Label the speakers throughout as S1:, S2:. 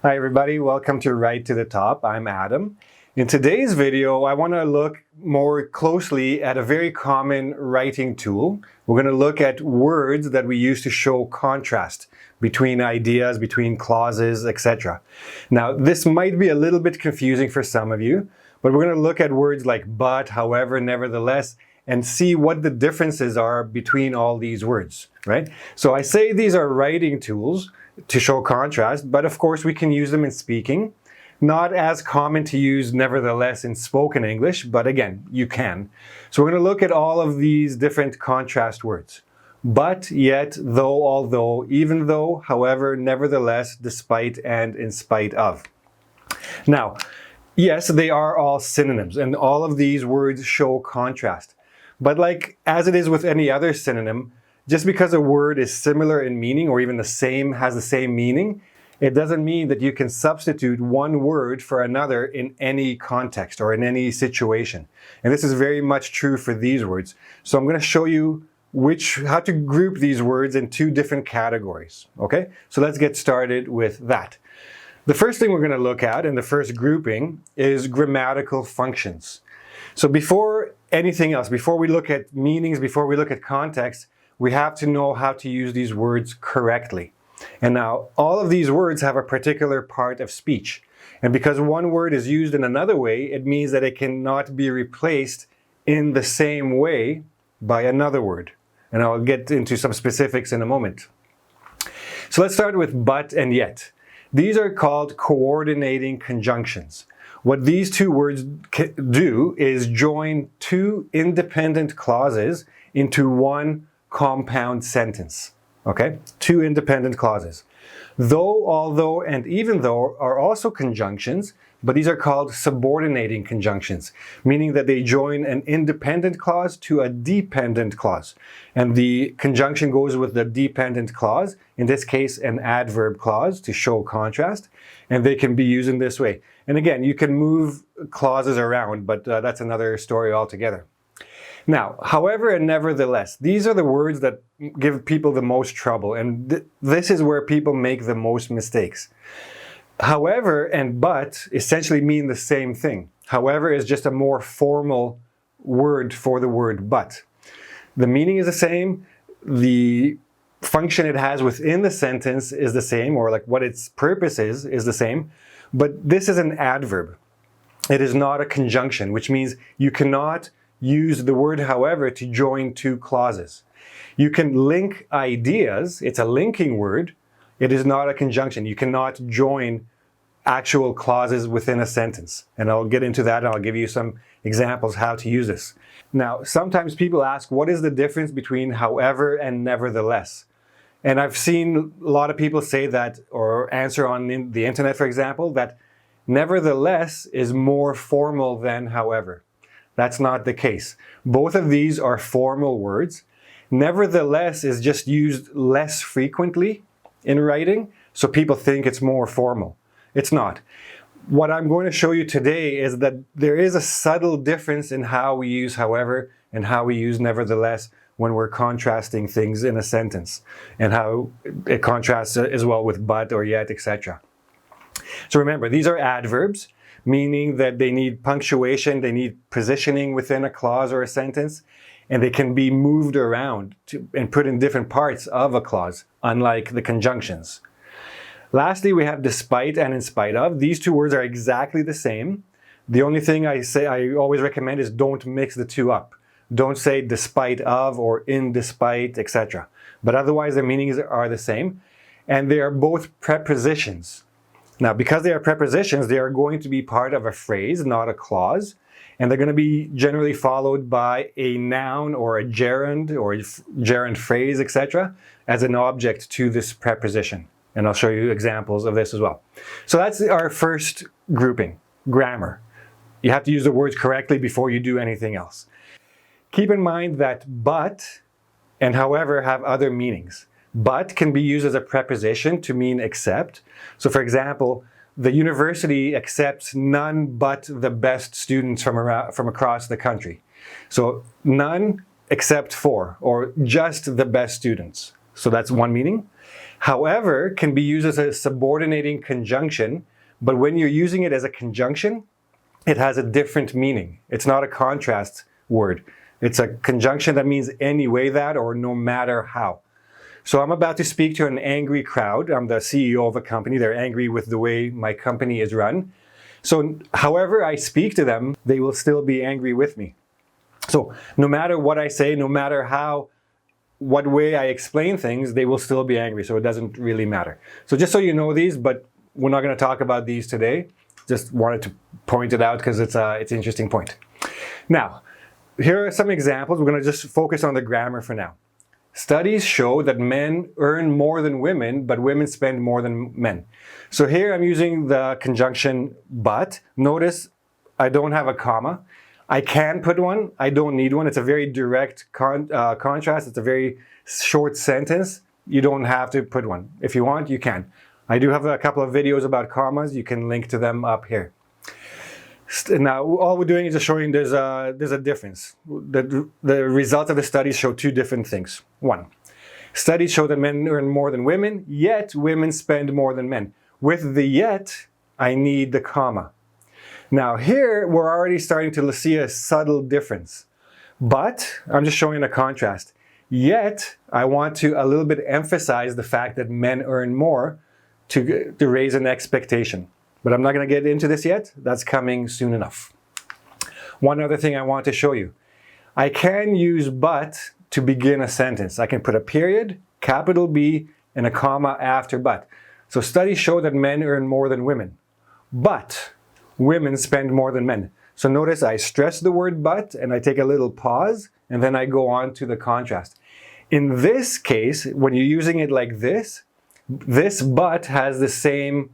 S1: Hi everybody, welcome to Write to the Top. I'm Adam. In today's video, I want to look more closely at a very common writing tool. We're going to look at words that we use to show contrast between ideas, between clauses, etc. Now, this might be a little bit confusing for some of you, but we're going to look at words like but, however, nevertheless, and see what the differences are between all these words, right? So I say these are writing tools to show contrast, but of course we can use them in speaking. Not as common to use nevertheless in spoken English, but again, you can. So we're going to look at all of these different contrast words. But, yet, though, although, even though, however, nevertheless, despite, and in spite of. Now, yes, they are all synonyms, and all of these words show contrast. But like as it is with any other synonym, just because a word is similar in meaning or even has the same meaning, it doesn't mean that you can substitute one word for another in any context or in any situation. And this is very much true for these words. So I'm going to show you how to group these words in two different categories. Okay? So let's get started with that. The first thing we're going to look at in the first grouping is grammatical functions. So before anything else, before we look at meanings, before we look at context, we have to know how to use these words correctly. And now, all of these words have a particular part of speech. And because one word is used in another way, it means that it cannot be replaced in the same way by another word. And I'll get into some specifics in a moment. So let's start with but and yet. These are called coordinating conjunctions. What these two words do is join two independent clauses into one compound sentence. Okay? Two independent clauses. Though, although, and even though are also conjunctions, but these are called subordinating conjunctions, meaning that they join an independent clause to a dependent clause. And the conjunction goes with the dependent clause, in this case an adverb clause to show contrast, and they can be used in this way. And again, you can move clauses around, but that's another story altogether. Now, however and nevertheless, these are the words that give people the most trouble, and this is where people make the most mistakes. However and but essentially mean the same thing. However is just a more formal word for the word but. The meaning is the same, the function it has within the sentence is the same, or like what its purpose is the same, but this is an adverb. It is not a conjunction, which means you cannot use the word however to join two clauses. You can link ideas, it's a linking word, it is not a conjunction. You cannot join actual clauses within a sentence. And I'll get into that and I'll give you some examples how to use this. Now, sometimes people ask, what is the difference between however and nevertheless? And I've seen a lot of people say that, or answer on the internet, for example, that nevertheless is more formal than however. That's not the case. Both of these are formal words. Nevertheless is just used less frequently in writing, so people think it's more formal. It's not. What I'm going to show you today is that there is a subtle difference in how we use however and how we use nevertheless when we're contrasting things in a sentence, and how it contrasts as well with but or yet, etc. So remember, these are adverbs, meaning that they need punctuation, they need positioning within a clause or a sentence, and they can be moved around and put in different parts of a clause, unlike the conjunctions. Lastly, we have despite and in spite of. These two words are exactly the same. The only thing I always recommend is don't mix the two up. Don't say despite of or in despite, etc. But otherwise, their meanings are the same. And they are both prepositions. Now, because they are prepositions, they are going to be part of a phrase, not a clause. And they're going to be generally followed by a noun or a gerund phrase, etc. as an object to this preposition. And I'll show you examples of this as well. So that's our first grouping, grammar. You have to use the words correctly before you do anything else. Keep in mind that but and however have other meanings. But can be used as a preposition to mean except. So for example, the university accepts none but the best students from across the country. So none except for, or just the best students. So that's one meaning. However can be used as a subordinating conjunction, but when you're using it as a conjunction, it has a different meaning. It's not a contrast word. It's a conjunction that means any way that or no matter how. So I'm about to speak to an angry crowd. I'm the CEO of a company. They're angry with the way my company is run. So however I speak to them, they will still be angry with me. So no matter what I say, no matter what way I explain things, they will still be angry. So it doesn't really matter. So just so you know these, but we're not going to talk about these today. Just wanted to point it out because it's an interesting point. Now, here are some examples. We're going to just focus on the grammar for now. Studies show that men earn more than women, but women spend more than men. So here I'm using the conjunction but. Notice I don't have a comma. I can put one. I don't need one. It's a very direct contrast. It's a very short sentence. You don't have to put one. If you want, you can. I do have a couple of videos about commas. You can link to them up here. Now, all we're doing is just showing there's a difference. The results of the studies show two different things. One, studies show that men earn more than women, yet women spend more than men. With the yet, I need the comma. Now here, we're already starting to see a subtle difference. But, I'm just showing a contrast. Yet, I want to a little bit emphasize the fact that men earn more to raise an expectation. But I'm not going to get into this yet. That's coming soon enough. One other thing I want to show you. I can use but to begin a sentence. I can put a period, capital B, and a comma after but. So studies show that men earn more than women. But women spend more than men. So notice I stress the word but, and I take a little pause, and then I go on to the contrast. In this case, when you're using it like this but has the same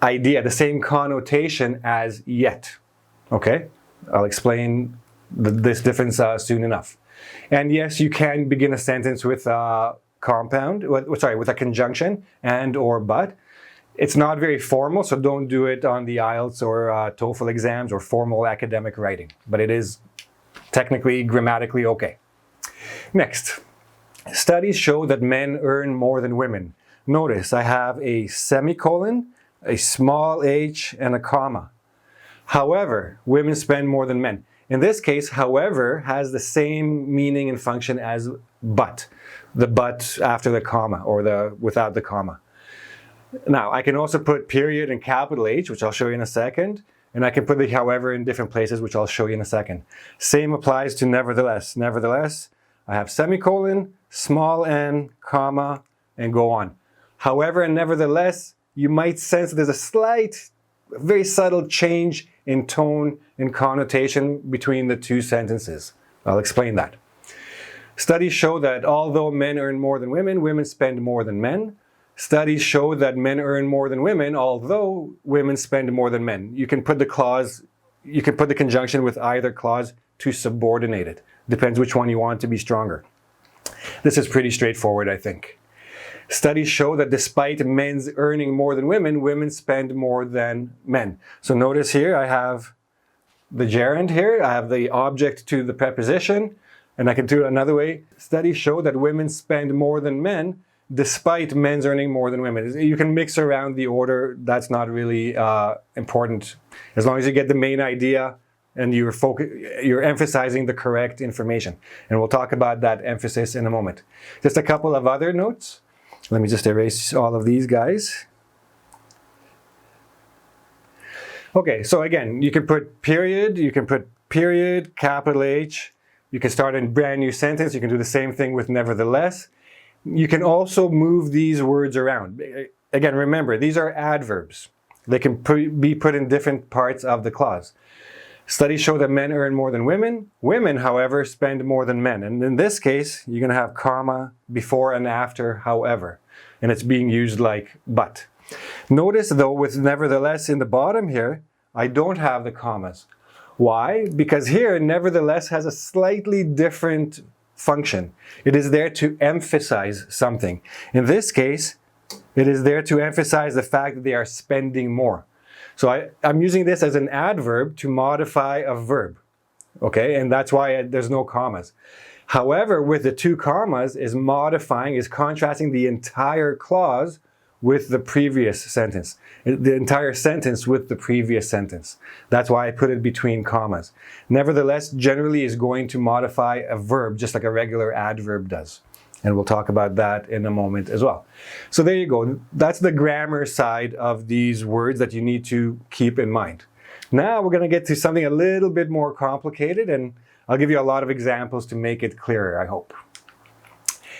S1: idea, the same connotation as yet. Okay? I'll explain this difference soon enough. And yes, you can begin a sentence with a with a conjunction and or but. It's not very formal, so don't do it on the IELTS or TOEFL exams or formal academic writing. But it is technically, grammatically okay. Next, studies show that men earn more than women. Notice I have a semicolon, a small h, and a comma. However, women spend more than men. In this case, however, has the same meaning and function as but. The but after the comma or the without the comma. Now, I can also put period and capital H, which I'll show you in a second. And I can put the however in different places, which I'll show you in a second. Same applies to nevertheless. Nevertheless, I have semicolon, small n, comma, and go on. However and nevertheless, you might sense there's a slight, very subtle change in tone and connotation between the two sentences. I'll explain that. Studies show that although men earn more than women, women spend more than men. Studies show that men earn more than women, although women spend more than men. You can put the clause, you can put the conjunction with either clause to subordinate it. Depends which one you want to be stronger. This is pretty straightforward, I think. Studies show that despite men's earning more than women, women spend more than men. So notice here I have the gerund here, I have the object to the preposition, and I can do it another way. Studies show that women spend more than men despite men's earning more than women. You can mix around the order, that's not really important. As long as you get the main idea and you're emphasizing the correct information. And we'll talk about that emphasis in a moment. Just a couple of other notes. Let me just erase all of these guys. Okay, so again, you can put period, capital H. You can start a brand new sentence. You can do the same thing with nevertheless. You can also move these words around. Again, remember, these are adverbs. They can be put in different parts of the clause. Studies show that men earn more than women. Women, however, spend more than men. And in this case, you're going to have comma before and after, however. And it's being used like but. Notice, though, with nevertheless in the bottom here, I don't have the commas. Why? Because here, nevertheless has a slightly different function. It is there to emphasize something. In this case, it is there to emphasize the fact that they are spending more. So I'm using this as an adverb to modify a verb. Okay, and that's why there's no commas. However, with the two commas is contrasting the entire clause with the previous sentence. The entire sentence with the previous sentence. That's why I put it between commas. Nevertheless, generally is going to modify a verb just like a regular adverb does. And we'll talk about that in a moment as well. So there you go. That's the grammar side of these words that you need to keep in mind. Now we're going to get to something a little bit more complicated, and I'll give you a lot of examples to make it clearer, I hope.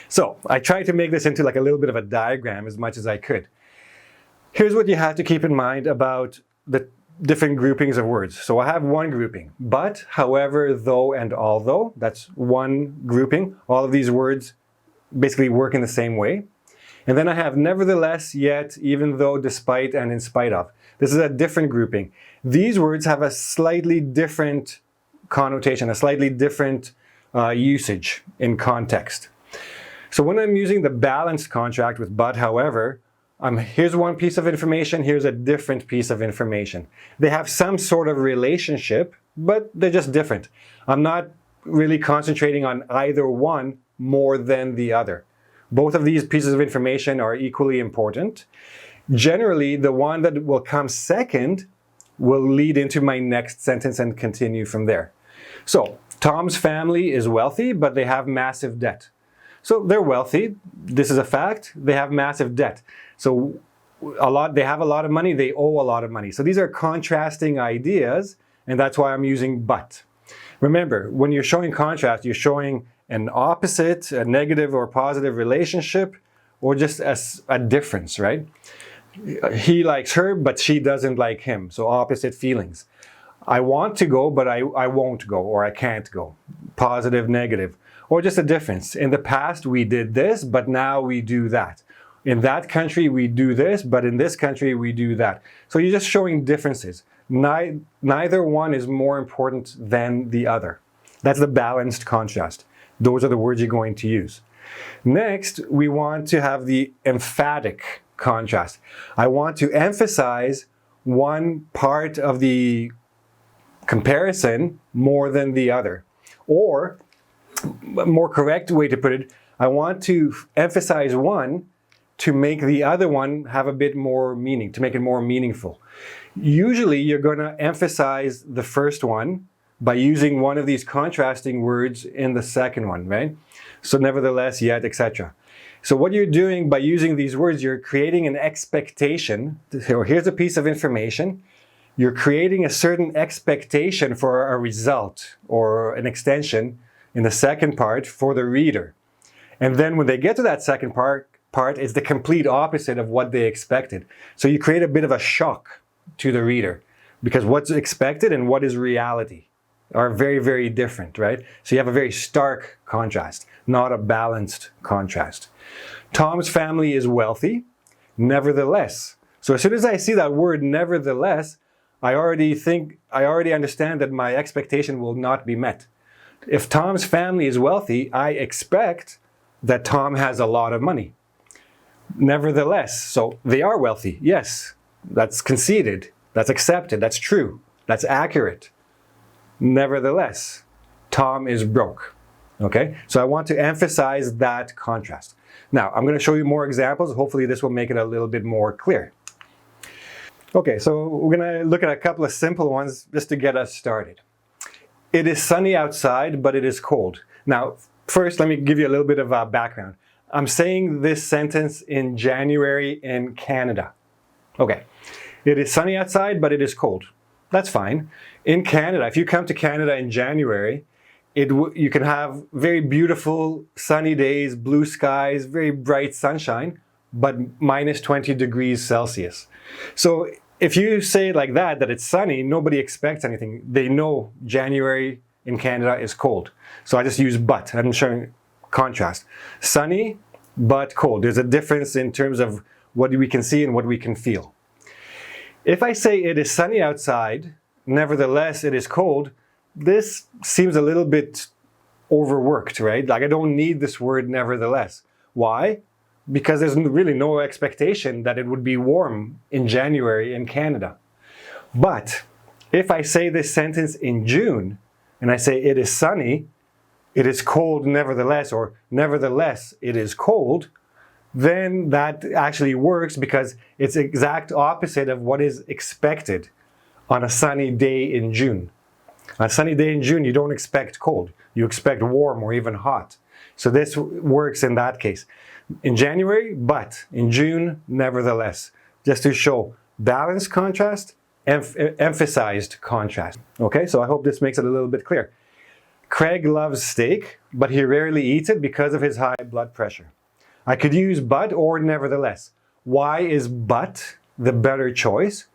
S1: So I tried to make this into like a little bit of a diagram as much as I could. Here's what you have to keep in mind about the different groupings of words. So I have one grouping: but, however, though, and although. That's one grouping. All of these words basically work in the same way. And then I have nevertheless, yet, even though, despite, and in spite of. This is a different grouping. These words have a slightly different connotation, a slightly different usage in context. So when I'm using the balanced contract with but, however, here's one piece of information, here's a different piece of information. They have some sort of relationship, but they're just different. I'm not really concentrating on either one more than the other. Both of these pieces of information are equally important. Generally, the one that will come second will lead into my next sentence and continue from there. So, Tom's family is wealthy, but they have massive debt. So they're wealthy, this is a fact, they have massive debt. So they have a lot of money, they owe a lot of money. So these are contrasting ideas, and that's why I'm using but. Remember, when you're showing contrast, you're showing an opposite, a negative or positive relationship, or just a difference, right? He likes her, but she doesn't like him. So opposite feelings. I want to go, but I won't go, or I can't go. Positive, negative. Or just a difference. In the past, we did this, but now we do that. In that country, we do this, but in this country, we do that. So you're just showing differences. Neither one is more important than the other. That's the balanced contrast. Those are the words you're going to use. Next, we want to have the emphatic contrast. I want to emphasize one part of the comparison more than the other. Or, a more correct way to put it, I want to emphasize one to make the other one have a bit more meaning, to make it more meaningful. Usually, you're going to emphasize the first one by using one of these contrasting words in the second one, right? So nevertheless, yet, etc. So what you're doing by using these words, you're creating an expectation. So here's a piece of information. You're creating a certain expectation for a result or an extension in the second part for the reader. And then when they get to that second part, it's the complete opposite of what they expected. So you create a bit of a shock to the reader because what's expected and what is reality are very, very different, right? So you have a very stark contrast, not a balanced contrast. Tom's family is wealthy, nevertheless. So as soon as I see that word nevertheless, I already understand that my expectation will not be met. If Tom's family is wealthy, I expect that Tom has a lot of money. Nevertheless, so they are wealthy. Yes, that's conceded. That's accepted. That's true. That's accurate. Nevertheless, Tom is broke. Okay? So I want to emphasize that contrast. Now, I'm going to show you more examples. Hopefully this will make it a little bit more clear. Okay, so we're going to look at a couple of simple ones just to get us started. It is sunny outside, but it is cold. Now, first, let me give you a little bit of background. I'm saying this sentence in January in Canada. Okay, it is sunny outside, but it is cold. That's fine. In Canada, if you come to Canada in January, you can have very beautiful sunny days, blue skies, very bright sunshine, but minus 20 degrees Celsius. So if you say it like that it's sunny, nobody expects anything. They know January in Canada is cold. So I just use but. I'm showing contrast. Sunny, but cold. There's a difference in terms of what we can see and what we can feel. If I say it is sunny outside, nevertheless it is cold, this seems a little bit overworked, right? Like I don't need this word nevertheless. Why? Because there's really no expectation that it would be warm in January in Canada. But if I say this sentence in June and I say it is sunny, it is cold nevertheless, or nevertheless it is cold, then that actually works because it's the exact opposite of what is expected on a sunny day in June. On a sunny day in June, you don't expect cold. You expect warm or even hot. So this works in that case. In January, but. In June, nevertheless. Just to show balanced contrast, emphasized contrast. Okay, so I hope this makes it a little bit clear. Craig loves steak, but he rarely eats it because of his high blood pressure. I could use but or nevertheless. Why is but the better choice?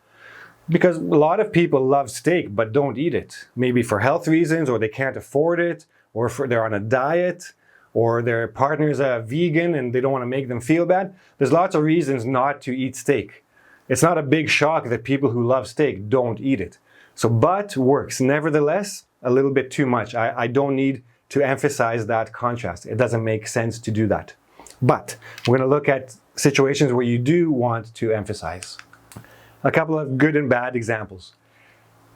S1: Because a lot of people love steak but don't eat it. Maybe for health reasons, or they can't afford it, or they're on a diet, or their partner's a vegan and they don't want to make them feel bad. There's lots of reasons not to eat steak. It's not a big shock that people who love steak don't eat it. So but works. Nevertheless, a little bit too much. I don't need to emphasize that contrast. It doesn't make sense to do that. But we're going to look at situations where you do want to emphasize. A couple of good and bad examples.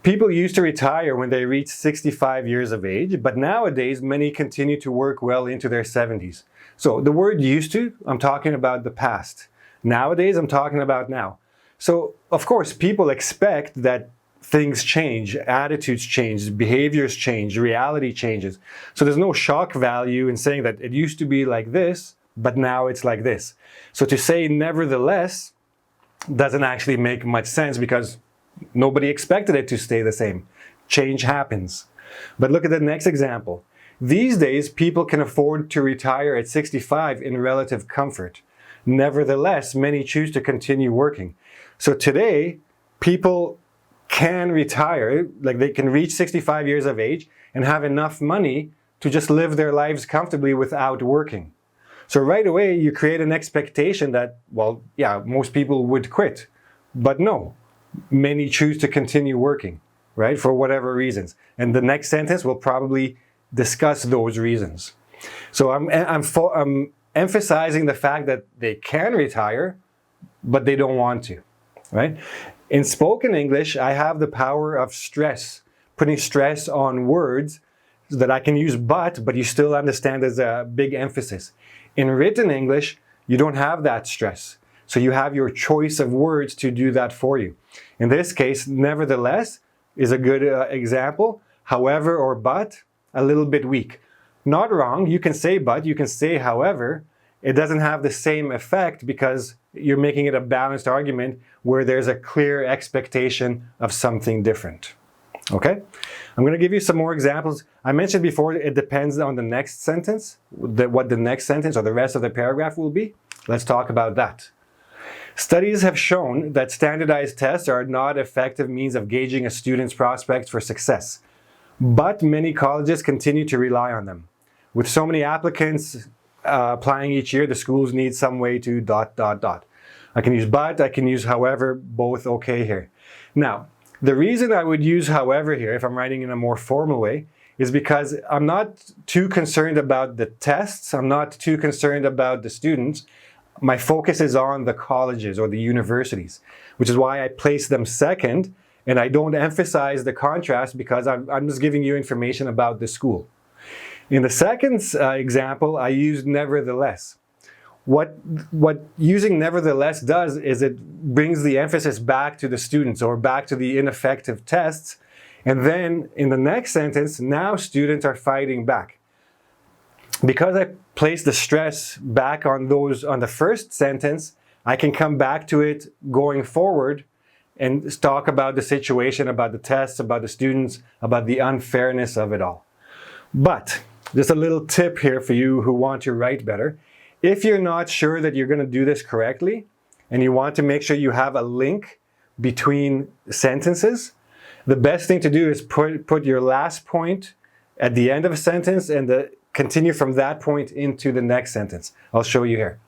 S1: People used to retire when they reached 65 years of age, but nowadays many continue to work well into their 70s. So the word used to, I'm talking about the past. Nowadays, I'm talking about now. So of course, people expect that things change, attitudes change, behaviors change, reality changes. So there's no shock value in saying that it used to be like this, but now it's like this. So to say nevertheless doesn't actually make much sense because nobody expected it to stay the same. Change happens. But look at the next example. These days, people can afford to retire at 65 in relative comfort. Nevertheless, many choose to continue working. So today, people can retire, like they can reach 65 years of age and have enough money to just live their lives comfortably without working. So right away, you create an expectation that, well, yeah, most people would quit. But no, many choose to continue working, right, for whatever reasons. And the next sentence will probably discuss those reasons. So I'm emphasizing the fact that they can retire, but they don't want to, right? In spoken English, I have the power of stress, putting stress on words so that I can use but you still understand there's a big emphasis. In written English, you don't have that stress. So you have your choice of words to do that for you. In this case, nevertheless is a good example. However or but, a little bit weak. Not wrong, you can say but, you can say however. It doesn't have the same effect because you're making it a balanced argument where there's a clear expectation of something different. Okay? I'm going to give you some more examples. I mentioned before it depends on the next sentence, what the next sentence or the rest of the paragraph will be. Let's talk about that. Studies have shown that standardized tests are not effective means of gauging a student's prospects for success, but many colleges continue to rely on them. With so many applicants applying each year, the schools need some way to ... I can use but, I can use however, both okay here. Now, the reason I would use however here, if I'm writing in a more formal way, is because I'm not too concerned about the tests, I'm not too concerned about the students. My focus is on the colleges or the universities, which is why I place them second, and I don't emphasize the contrast because I'm just giving you information about the school. In the second example, I used nevertheless. What using nevertheless does is it brings the emphasis back to the students or back to the ineffective tests. And then in the next sentence, now students are fighting back. Because I place the stress back on the first sentence, I can come back to it going forward and talk about the situation, about the tests, about the students, about the unfairness of it all. But just a little tip here for you who want to write better. If you're not sure that you're going to do this correctly, and you want to make sure you have a link between sentences, the best thing to do is put your last point at the end of a sentence and continue from that point into the next sentence. I'll show you here.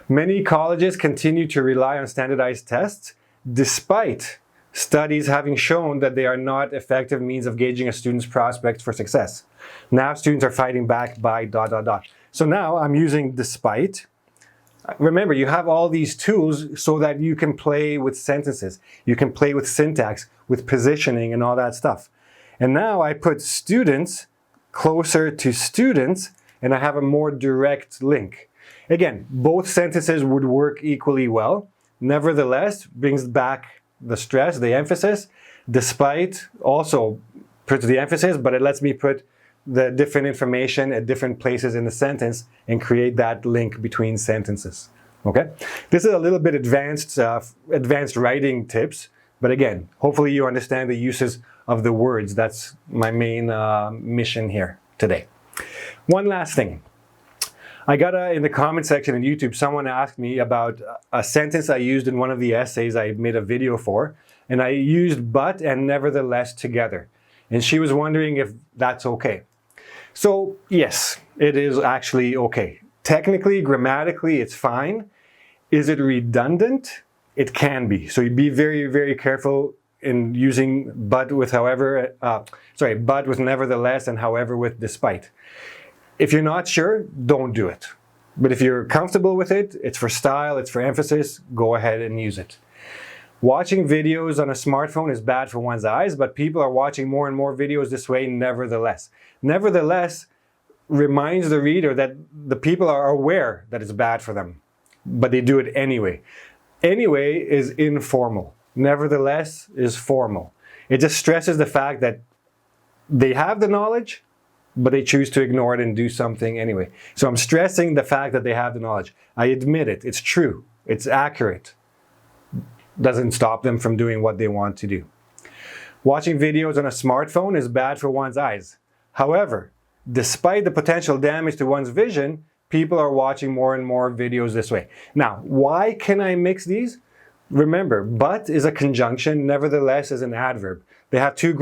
S1: Many colleges continue to rely on standardized tests, despite studies having shown that they are not effective means of gauging a student's prospects for success. Now students are fighting back by ... So now I'm using despite. Remember, you have all these tools so that you can play with sentences. You can play with syntax, with positioning and all that stuff. And now I put students closer to students and I have a more direct link. Again, both sentences would work equally well. Nevertheless, brings back the stress, the emphasis, despite also puts the emphasis, but it lets me put the different information at different places in the sentence and create that link between sentences. Okay? This is a little bit advanced writing tips, but again, hopefully you understand the uses of the words. That's my main mission here today. One last thing. I got in the comment section on YouTube, someone asked me about a sentence I used in one of the essays I made a video for, and I used but and nevertheless together. And she was wondering if that's okay. So yes, it is actually okay. Technically, grammatically, it's fine. Is it redundant? It can be. So you be very, very careful in using but with however, but with nevertheless and however with despite. If you're not sure, don't do it. But if you're comfortable with it, it's for style, it's for emphasis, go ahead and use it. Watching videos on a smartphone is bad for one's eyes, but people are watching more and more videos this way nevertheless. Nevertheless reminds the reader that the people are aware that it's bad for them, but they do it anyway. Anyway is informal. Nevertheless is formal. It just stresses the fact that they have the knowledge, but they choose to ignore it and do something anyway. So I'm stressing the fact that they have the knowledge. I admit it. It's true. It's accurate. Doesn't stop them from doing what they want to do. Watching videos on a smartphone is bad for one's eyes. However, despite the potential damage to one's vision, people are watching more and more videos this way. Now, why can I mix these? Remember, but is a conjunction, nevertheless is an adverb. They have two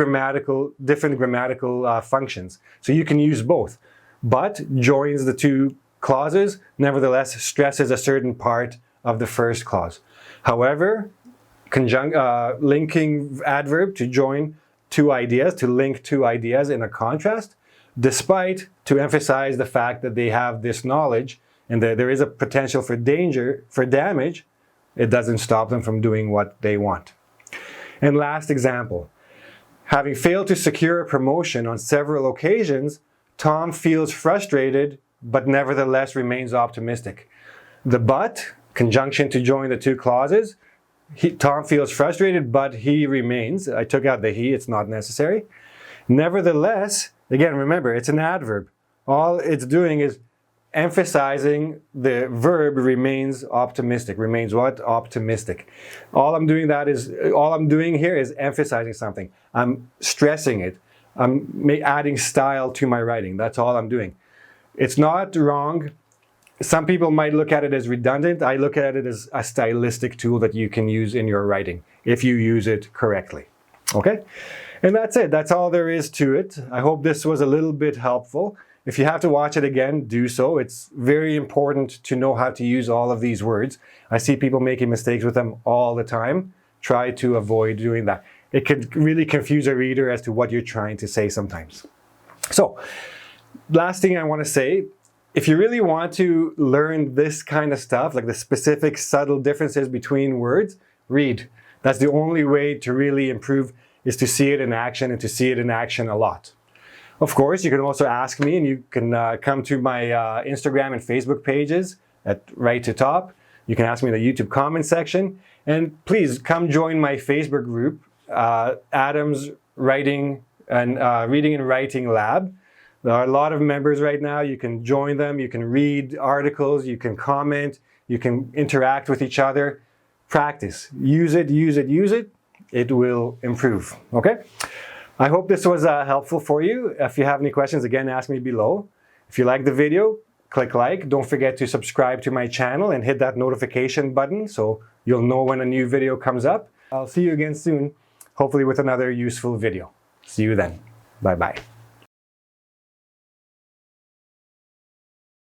S1: different grammatical functions. So you can use both. But joins the two clauses, nevertheless stresses a certain part of the first clause. However, linking adverb to join two ideas, to link two ideas in a contrast, despite to emphasize the fact that they have this knowledge and that there is a potential for danger, for damage, it doesn't stop them from doing what they want. And last example. Having failed to secure a promotion on several occasions, Tom feels frustrated, but nevertheless remains optimistic. The but, conjunction to join the two clauses, Tom feels frustrated, but he remains. I took out the he, it's not necessary. Nevertheless, again, remember, it's an adverb. All it's doing is emphasizing the verb remains optimistic. Remains what? Optimistic. All I'm doing here is emphasizing something. I'm stressing it. I'm adding style to my writing. That's all I'm doing. It's not wrong. Some people might look at it as redundant. I look at it as a stylistic tool that you can use in your writing if you use it correctly. Okay? And that's it. That's all there is to it. I hope this was a little bit helpful. If you have to watch it again, do so. It's very important to know how to use all of these words. I see people making mistakes with them all the time. Try to avoid doing that. It can really confuse a reader as to what you're trying to say sometimes. So, last thing I want to say, if you really want to learn this kind of stuff, like the specific subtle differences between words, read. That's the only way to really improve, is to see it in action and to see it in action a lot. Of course, you can also ask me, and you can come to my Instagram and Facebook pages at right to top. You can ask me in the YouTube comment section. And please come join my Facebook group, Adam's Writing and Reading and Writing Lab. There are a lot of members right now. You can join them. You can read articles. You can comment. You can interact with each other. Practice. Use it, use it, use it. It will improve. Okay? I hope this was helpful for you. If you have any questions, again, ask me below. If you like the video, click like. Don't forget to subscribe to my channel and hit that notification button so you'll know when a new video comes up. I'll see you again soon, hopefully with another useful video. See you then. Bye-bye.